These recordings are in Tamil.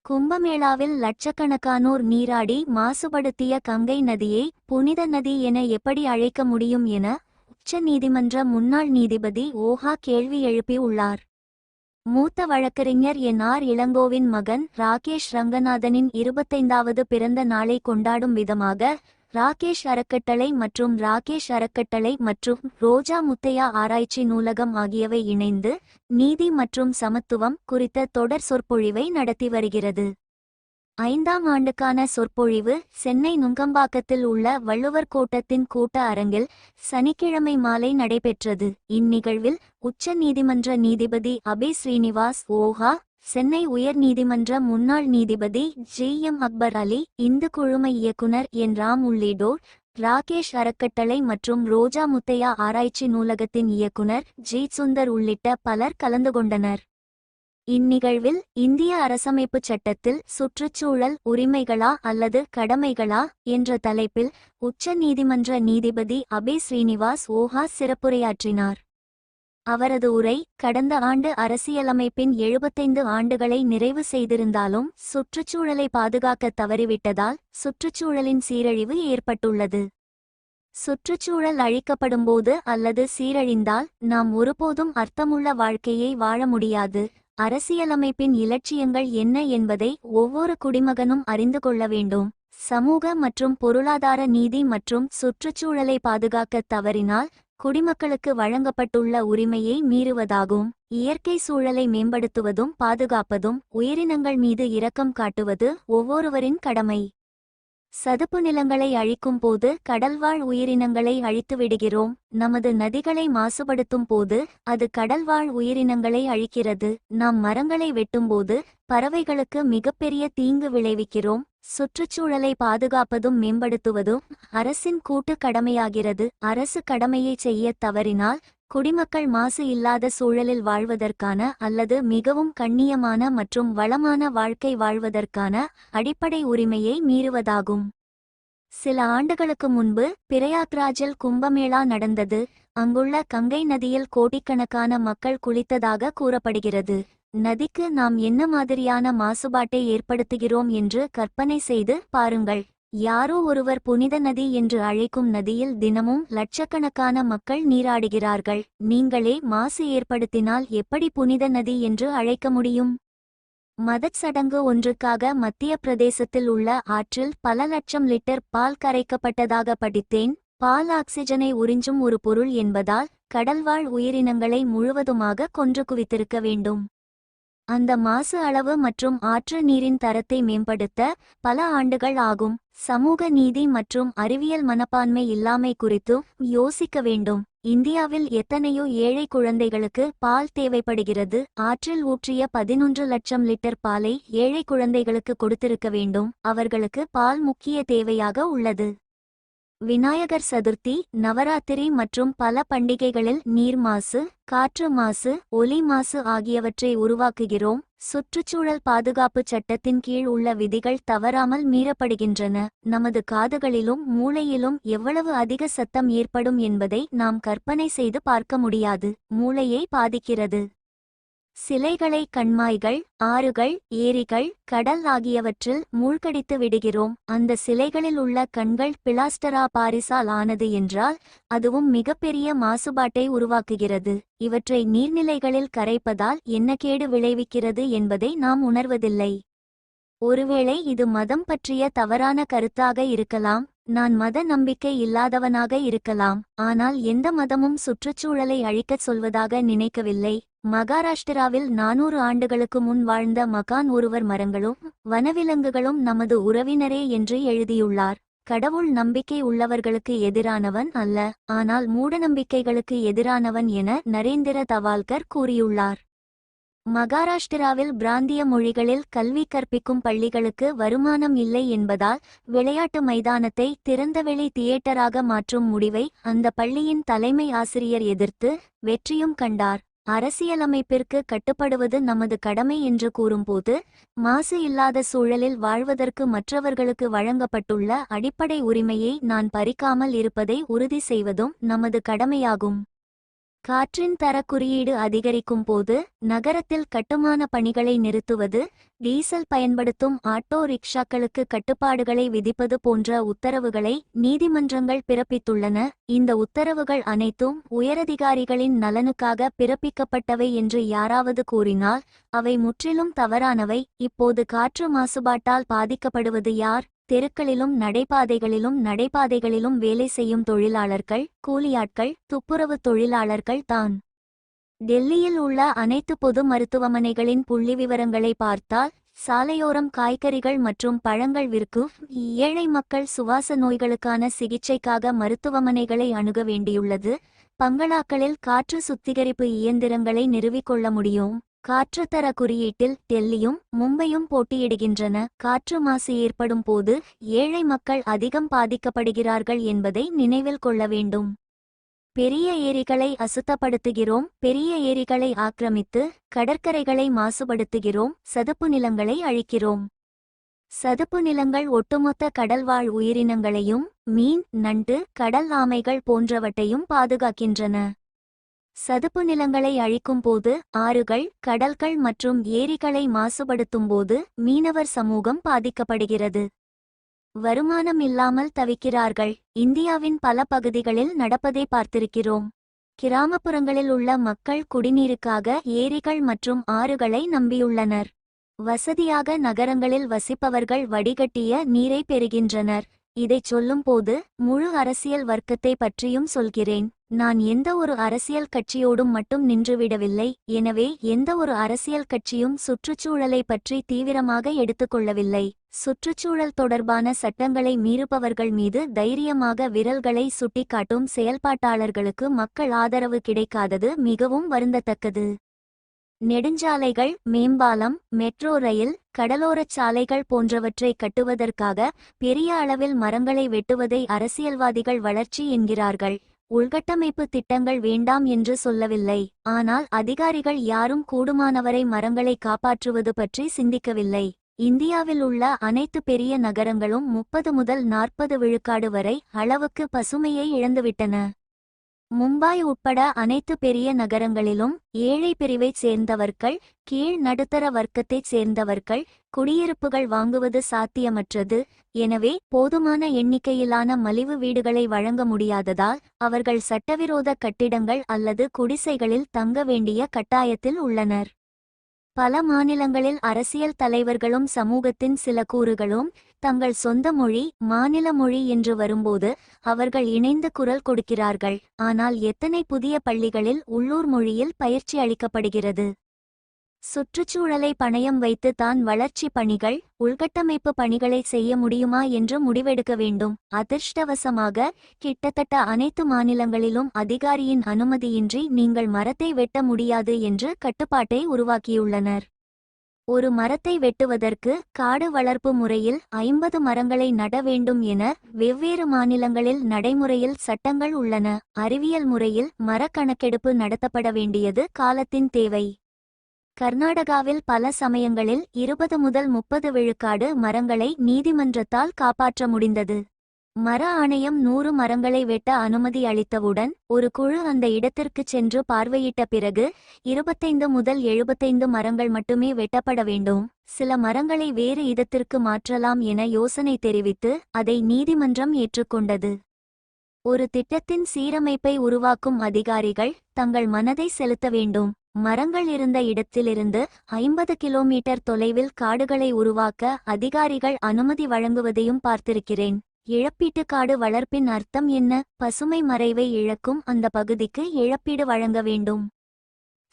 கும்பமேளாவில் லட்சக்கணக்கானோர் நீராடி மாசுபடுத்திய கங்கை நதியை புனித நதி என எப்படி அழைக்க முடியும் என உச்ச நீதிமன்ற முன்னாள் நீதிபதி ஓஹா கேள்வி எழுப்பியுள்ளார். மூத்த வழக்கறிஞர் என்.ஆர். இளங்கோவின் மகன் ராகேஷ் ரங்கநாதனின் 25வது பிறந்த நாளை கொண்டாடும் விதமாக ராகேஷ் அறக்கட்டளை மற்றும் ராகேஷ் அறக்கட்டளை மற்றும் ரோஜா முத்தையா ஆராய்ச்சி நூலகம் ஆகியவை இணைந்து நீதி மற்றும் சமத்துவம் குறித்த தொடர் சொற்பொழிவை நடத்தி வருகிறது. 5ஆம் ஆண்டுக்கான சொற்பொழிவு சென்னை நுங்கம்பாக்கத்தில் உள்ள வள்ளுவர் கோட்டத்தின் கூட்ட அரங்கில் சனிக்கிழமை மாலை நடைபெற்றது. இந்நிகழ்வில் உச்ச நீதிமன்ற நீதிபதி அபய் ஸ்ரீனிவாஸ் ஓஹா, சென்னை உயர் நீதிமன்ற முன்னாள் நீதிபதி ஜி.எம். அக்பர் அலி, இந்து குழும இயக்குனர் என். ராம் உள்ளிட்டோர், ராகேஷ் அறக்கட்டளை மற்றும் ரோஜா முத்தையா ஆராய்ச்சி நூலகத்தின் இயக்குனர் ஜி. சுந்தர் உள்ளிட்ட பலர் கலந்து கொண்டனர். இந்நிகழ்வில் இந்திய அரசமைப்புச் சட்டத்தில் சுற்றுச்சூழல் உரிமைகளா அல்லது கடமைகளா என்ற தலைப்பில் உச்ச நீதிமன்ற நீதிபதி அபய் ஸ்ரீனிவாஸ் ஓஹா சிறப்புரையாற்றினார். அவரது உரை கடந்த ஆண்டு அரசியலமைப்பின் 75 ஆண்டுகளை நிறைவு செய்திருந்தாலும் சுற்றுச்சூழலை பாதுகாக்க தவறிவிட்டதால் சுற்றுச்சூழலின் சீரழிவு ஏற்பட்டுள்ளது. சுற்றுச்சூழல் அழிக்கப்படும்போது அல்லது சீரழிந்தால் நாம் ஒருபோதும் அர்த்தமுள்ள வாழ்க்கையை வாழ முடியாது. அரசியலமைப்பின் இலட்சியங்கள் என்ன என்பதை ஒவ்வொரு குடிமகனும் அறிந்து கொள்ள வேண்டும். சமூக மற்றும் பொருளாதார நீதி மற்றும் சுற்றுச்சூழலை பாதுகாக்க தவறினால் குடிமக்களுக்கு வழங்கப்பட்டுள்ள உரிமையை மீறுவதாகும். இயற்கை சூழலை மேம்படுத்துவதும் பாதுகாப்பதும் உயிரினங்கள் மீது இரக்கம் காட்டுவது ஒவ்வொருவரின் கடமை. சதுப்பு நிலங்களை அழிக்கும் போது கடல்வாழ் உயிரினங்களை அழித்துவிடுகிறோம். நமது நதிகளை மாசுபடுத்தும் போது அது கடல்வாழ் உயிரினங்களை அழிக்கிறது. நாம் மரங்களை வெட்டும்போது பறவைகளுக்கு மிகப்பெரிய தீங்கு விளைவிக்கிறோம். சுற்றுச்சூழலை பாதுகாப்பதும் மேம்படுத்துவதும் அரசின் கூட்டு கடமையாகிறது. அரசு கடமையை செய்ய தவறினால் குடிமக்கள் மாசு இல்லாத சூழலில் வாழ்வதற்கான அல்லது மிகவும் கண்ணியமான மற்றும் வளமான வாழ்க்கை வாழ்வதற்கான அடிப்படை உரிமையை மீறுவதாகும். சில ஆண்டுகளுக்கு முன்பு பிரயாக்ராஜில் கும்பமேளா நடந்தது. அங்குள்ள கங்கை நதியில் கோடிக்கணக்கான மக்கள் குளித்ததாக கூறப்படுகிறது. நதிக்கு நாம் என்ன மாதிரியான மாசுபாட்டை ஏற்படுத்துகிறோம் என்று கற்பனை செய்து பாருங்கள். யாரோ ஒருவர் புனித நதி என்று அழைக்கும் நதியில் தினமும் லட்சக்கணக்கான மக்கள் நீராடுகிறார்கள். நீங்களே மாசு ஏற்படுத்தினால் எப்படி புனித நதி என்று அழைக்க முடியும்? மதச் சடங்கு ஒன்றுக்காக மத்திய பிரதேசத்தில் உள்ள ஆற்றில் பல லட்சம் லிட்டர் பால் கரைக்கப்பட்டதாக படித்தேன். பால் ஆக்சிஜனை உறிஞ்சும் ஒரு பொருள் என்பதால் கடல்வாழ் உயிரினங்களை முழுவதுமாக கொன்று குவித்திருக்க வேண்டும். அந்த மாசு அளவு மற்றும் ஆற்று நீரின் தரத்தை மேம்படுத்த பல ஆண்டுகள் ஆகும். சமூக நீதி மற்றும் அறிவியல் மனப்பான்மை இல்லாமை குறித்து யோசிக்க வேண்டும். இந்தியாவில் எத்தனையோ ஏழை குழந்தைகளுக்கு பால் தேவைப்படுகிறது. ஆற்றில் ஊற்றிய 11 லட்சம் லிட்டர் பாலை ஏழை குழந்தைகளுக்கு கொடுத்திருக்க வேண்டும். அவர்களுக்கு பால் முக்கிய தேவையாக உள்ளது. விநாயகர் சதுர்த்தி, நவராத்திரி மற்றும் பல பண்டிகைகளில் நீர் மாசு, காற்று மாசு, ஒலி மாசு ஆகியவற்றை உருவாக்குகிறோம். சுற்றுச்சூழல் பாதுகாப்பு சட்டத்தின் கீழ் உள்ள விதிகள் தவறாமல் மீறப்படுகின்றன. நமது காதுகளிலும் மூளையிலும் எவ்வளவு அதிக சத்தம் ஏற்படும் என்பதை நாம் கற்பனை செய்து பார்க்க முடியாது. மூளையை பாதிக்கிறது. சிலைகளை கண்மாய்கள், ஆறுகள், ஏரிகள், கடல் ஆகியவற்றில் மூழ்கடித்து விடுகிறோம். அந்த சிலைகளில் உள்ள கண்கள் பிளாஸ்டரா பாரிஸால் ஆனது என்றால் அதுவும் மிகப்பெரிய மாசுபாட்டை உருவாக்குகிறது. இவற்றை நீர்நிலைகளில் கரைப்பதால் என்ன கேடு விளைவிக்கிறது என்பதை நாம் உணர்வதில்லை. ஒருவேளை இது மதம் பற்றிய தவறான கருத்தாக இருக்கலாம். நான் மத நம்பிக்கை இல்லாதவனாக இருக்கலாம். ஆனால் எந்த மதமும் சுற்றுச்சூழலை அழிக்கச் சொல்வதாக நினைக்கவில்லை. மகாராஷ்டிராவில் 400 ஆண்டுகளுக்கு முன் வாழ்ந்த மகான் ஒருவர் மரங்களும் வனவிலங்குகளும் நமது உறவினரே என்று எழுதியுள்ளார். கடவுள் நம்பிக்கை உள்ளவர்களுக்கு எதிரானவன் அல்ல, ஆனால் மூடநம்பிக்கைகளுக்கு எதிரானவன் என நரேந்திர தவால்கர் கூறியுள்ளார். மகாராஷ்டிராவில் பிராந்திய மொழிகளில் கல்வி கற்பிக்கும் பள்ளிகளுக்கு வருமானம் இல்லை என்பதால் விளையாட்டு மைதானத்தை திறந்தவெளி தியேட்டராக மாற்றும் முடிவை அந்த பள்ளியின் தலைமை ஆசிரியர் எதிர்த்து வெற்றியும் கண்டார். அரசியலமைப்பிற்கு கட்டுப்படுவது நமது கடமை என்று கூறும்போது மாசு இல்லாத சூழலில் வாழ்வதற்கு மற்றவர்களுக்கு வழங்கப்பட்டுள்ள அடிப்படை உரிமையை நான் பறிக்காமல் இருப்பதை உறுதி செய்வதும் நமது கடமையாகும். காற்றின் தர குறியீடு அதிகரிக்கும் போது நகரத்தில் கட்டுமான பணிகளை நிறுத்துவது, டீசல் பயன்படுத்தும் ஆட்டோ ரிக்ஷாக்களுக்கு கட்டுப்பாடுகளை விதிப்பது போன்ற உத்தரவுகளை நீதிமன்றங்கள் பிறப்பித்துள்ளன. இந்த உத்தரவுகள் அனைத்தும் உயரதிகாரிகளின் நலனுக்காக பிறப்பிக்கப்பட்டவை என்று யாராவது கூறினால் அவை முற்றிலும் தவறானவை. இப்போது காற்று மாசுபாட்டால் பாதிக்கப்படுவது யார்? தெருக்களிலும் நடைபாதைகளிலும் வேலை செய்யும் தொழிலாளர்கள், கூலியாட்கள், துப்புரவு தொழிலாளர்கள் தான். டெல்லியில் உள்ள அனைத்து பொது மருத்துவமனைகளின் புள்ளிவிவரங்களை பார்த்தால் சாலையோரம் காய்கறிகள் மற்றும் பழங்கள் விற்கும் ஏழை மக்கள் சுவாச நோய்களுக்கான சிகிச்சைக்காக மருத்துவமனைகளை அணுக வேண்டியுள்ளது. பங்களாக்களில் காற்று சுத்திகரிப்பு இயந்திரங்களை நிறுவிக்கொள்ள முடியும். காற்றுத்தர குறியீட்டில் டெல்லியும் மும்பையும் போட்டியிடுகின்றன. காற்று மாசு ஏற்படும் போது ஏழை மக்கள் அதிகம் பாதிக்கப்படுகிறார்கள் என்பதை நினைவில் கொள்ள வேண்டும். பெரிய ஏரிகளை அசுத்தப்படுத்துகிறோம், பெரிய ஏரிகளை ஆக்கிரமித்து கடற்கரைகளை மாசுபடுத்துகிறோம், சதுப்பு நிலங்களை அழிக்கிறோம். சதுப்பு நிலங்கள் ஒட்டுமொத்த கடல்வாழ் உயிரினங்களையும் மீன், நண்டு, கடல் ஆமைகள் போன்றவற்றையும் பாதுகாக்கின்றன. சதுப்பு நிலங்களை அழிக்கும் போது ஆறுகள், கடல்கள் மற்றும் ஏரிகளை மாசுபடுத்தும் போது மீனவர் சமூகம் பாதிக்கப்படுகிறது. வருமானம் இல்லாமல் தவிக்கிறார்கள். இந்தியாவின் பல பகுதிகளில் நடப்பதை பார்த்திருக்கிறோம். கிராமப்புறங்களில் உள்ள மக்கள் குடிநீருக்காக ஏரிகள் மற்றும் ஆறுகளை நம்பியுள்ளனர். வசதியாக நகரங்களில் வசிப்பவர்கள் வடிகட்டிய நீரை பெறுகின்றனர். இதைச் சொல்லும்போது முழு அரசியல் வர்க்கத்தை பற்றியும் சொல்கிறேன். நான் எந்த ஒரு அரசியல் கட்சியோடும் மட்டும் நின்றுவிடவில்லை. எனவே எந்த ஒரு அரசியல் கட்சியும் சுற்றுச்சூழலை பற்றி தீவிரமாக எடுத்துக்கொள்ளவில்லை. சுற்றுச்சூழல் தொடர்பான சட்டங்களை மீறுபவர்கள் மீது தைரியமாக விரல்களை சுட்டிக்காட்டும் செயல்பாட்டாளர்களுக்கு மக்கள் ஆதரவு கிடைக்காதது மிகவும் வருந்தத்தக்கது. நெடுஞ்சாலைகள், மேம்பாலம், மெட்ரோ ரயில், கடலோரச் சாலைகள் போன்றவற்றை கட்டுவதற்காக பெரிய அளவில் மரங்களை வெட்டுவதை அரசியல்வாதிகள் வளர்ச்சி என்கிறார்கள். உள்கட்டமைப்பு திட்டங்கள் வேண்டாம் என்று சொல்லவில்லை. ஆனால் அதிகாரிகள் யாரும் கூடுமானவரை மரங்களை காப்பாற்றுவது பற்றி சிந்திக்கவில்லை. இந்தியாவில் உள்ள அனைத்து பெரிய நகரங்களும் 30 முதல் 40 விழுக்காடு வரை அளவுக்கு பசுமையை இழந்துவிட்டன. மும்பாய் உட்பட அனைத்து பெரிய நகரங்களிலும் ஏழை பிரிவைச் சேர்ந்தவர்கள், கீழ் நடுத்தர வர்க்கத்தைச் சேர்ந்தவர்கள் குடியிருப்புகள் வாங்குவது சாத்தியமற்றது. எனவே போதுமான எண்ணிக்கையிலான மலிவு வீடுகளை வழங்க முடியாததால் அவர்கள் சட்டவிரோத கட்டிடங்கள் அல்லது குடிசைகளில் தங்க வேண்டிய கட்டாயத்தில் உள்ளனர். பல மாநிலங்களில் அரசியல் தலைவர்களும் சமூகத்தின் சில கூறுகளும் தங்கள் சொந்த மொழி, மாநில மொழி என்று வரும்போது அவர்கள் இணைந்து குரல் கொடுக்கிறார்கள். ஆனால் எத்தனை புதிய பள்ளிகளில் உள்ளூர் மொழியில் பயிற்சி அளிக்கப்படுகிறது? சுற்றுச்சூழலை பணயம் வைத்து தான் வளர்ச்சி பணிகள், உள்கட்டமைப்பு பணிகளை செய்ய முடியுமா என்று முடிவெடுக்க வேண்டும். அதிர்ஷ்டவசமாக கிட்டத்தட்ட அனைத்து மாநிலங்களிலும் அதிகாரியின் அனுமதியின்றி நீங்கள் மரத்தை வெட்ட முடியாது என்று கட்டுப்பாட்டை உருவாக்கியுள்ளனர். ஒரு மரத்தை வெட்டுவதற்கு காடு வளர்ப்பு முறையில் 50 மரங்களை நட வேண்டும் என வெவ்வேறு மாநிலங்களில் நடைமுறையில் சட்டங்கள் உள்ளன. அறிவியல் முறையில் மர கணக்கெடுப்பு நடத்தப்பட வேண்டியது காலத்தின் தேவை. கர்நாடகாவில் பல சமயங்களில் 20 முதல் 30 விழுக்காடு மரங்களை நீதிமன்றத்தால் காப்பாற்ற முடிந்தது. மர ஆணையம் 100 மரங்களை வெட்ட அனுமதி அளித்தவுடன் ஒரு குழு அந்த இடத்திற்கு சென்று பார்வையிட்ட பிறகு 25 முதல் 75 மரங்கள் மட்டுமே வெட்டப்பட வேண்டும். சில மரங்களை வேறு இடத்திற்கு மாற்றலாம் என யோசனை தெரிவித்து அதை நீதிமன்றம் ஏற்றுக்கொண்டது. ஒரு திட்டத்தின் சீரமைப்பை உருவாக்கும் அதிகாரிகள் தங்கள் மனதை செலுத்த வேண்டும். மரங்கள் இருந்த இடத்திலிருந்து 50 கிலோமீட்டர் தொலைவில் காடுகளை உருவாக்க அதிகாரிகள் அனுமதி வழங்குவதையும் பார்த்திருக்கிறேன். இழப்பீட்டு காடு வளர்ப்பின் அர்த்தம் என்ன? பசுமை மறைவை இழக்கும் அந்த பகுதிக்கு இழப்பீடு வழங்க வேண்டும்.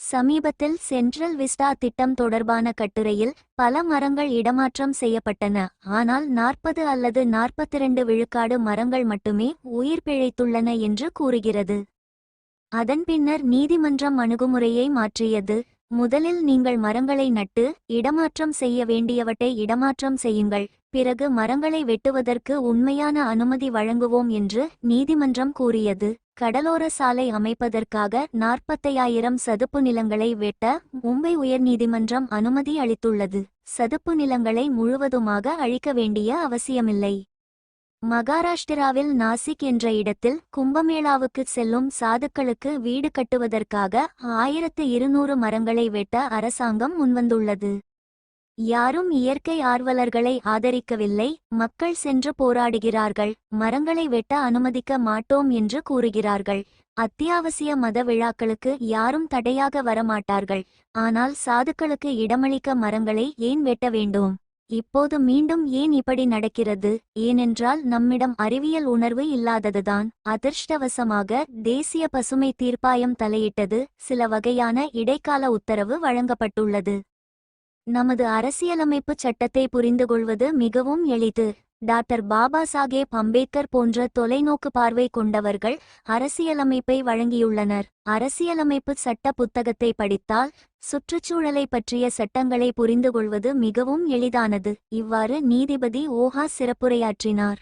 சமீபத்தில் சென்ட்ரல் விஸ்டா திட்டம் தொடர்பான கட்டுரையில் பல மரங்கள் இடமாற்றம் செய்யப்பட்டன. ஆனால் 40 அல்லது 42 விழுக்காடு மரங்கள் மட்டுமே உயிர் பிழைத்துள்ளன என்று கூறுகிறது. அதன் பின்னர் நீதிமன்றம் அணுகுமுறையை மாற்றியது. முதலில் நீங்கள் மரங்களை நட்டு இடமாற்றம் செய்ய வேண்டியவற்றை இடமாற்றம் செய்யுங்கள். பிறகு மரங்களை வெட்டுவதற்கு உண்மையான அனுமதி வழங்குவோம் என்று நீதிமன்றம் கூறியது. கடலோர சாலை அமைப்பதற்காக 45,000 சதுப்பு நிலங்களை வெட்ட மும்பை உயர்நீதிமன்றம் அனுமதி அளித்துள்ளது. சதுப்பு நிலங்களை முழுவதுமாக அழிக்க வேண்டிய அவசியமில்லை. மகாராஷ்டிராவில் நாசிக் என்ற இடத்தில் கும்பமேளாவுக்கு செல்லும் சாதுக்களுக்கு வீடு கட்டுவதற்காக 1200 மரங்களை வெட்ட அரசாங்கம் முன்வந்துள்ளது. யாரும் இயற்கை ஆர்வலர்களை ஆதரிக்கவில்லை. மக்கள் சென்று போராடுகிறார்கள். மரங்களை வெட்ட அனுமதிக்க மாட்டோம் என்று கூறுகிறார்கள். அத்தியாவசிய மத விழாக்களுக்கு யாரும் தடையாக வரமாட்டார்கள். ஆனால் சாதுக்களுக்கு இடமளிக்க மரங்களை ஏன் வெட்ட வேண்டும்? இப்போது மீண்டும் ஏன் இப்படி நடக்கிறது? ஏனென்றால் நம்மிடம் அறிவியல் உணர்வு இல்லாததுதான். அதிர்ஷ்டவசமாக தேசிய பசுமை தீர்ப்பாயம் தலையிட்டது. சில வகையான இடைக்கால உத்தரவு வழங்கப்பட்டுள்ளது. நமது அரசியலமைப்புச் சட்டத்தை புரிந்துகொள்வது மிகவும் எளிது. டாக்டர் பாபா சாகேப் அம்பேத்கர் போன்ற தொலைநோக்கு பார்வை கொண்டவர்கள் அரசியலமைப்பை வழங்கியுள்ளனர். அரசியலமைப்பு சட்ட புத்தகத்தை படித்தால் சுற்றுச்சூழலை பற்றிய சட்டங்களை புரிந்துகொள்வது மிகவும் எளிதானது. இவ்வாறு நீதிபதி ஓஹா சிறப்புரையாற்றினார்.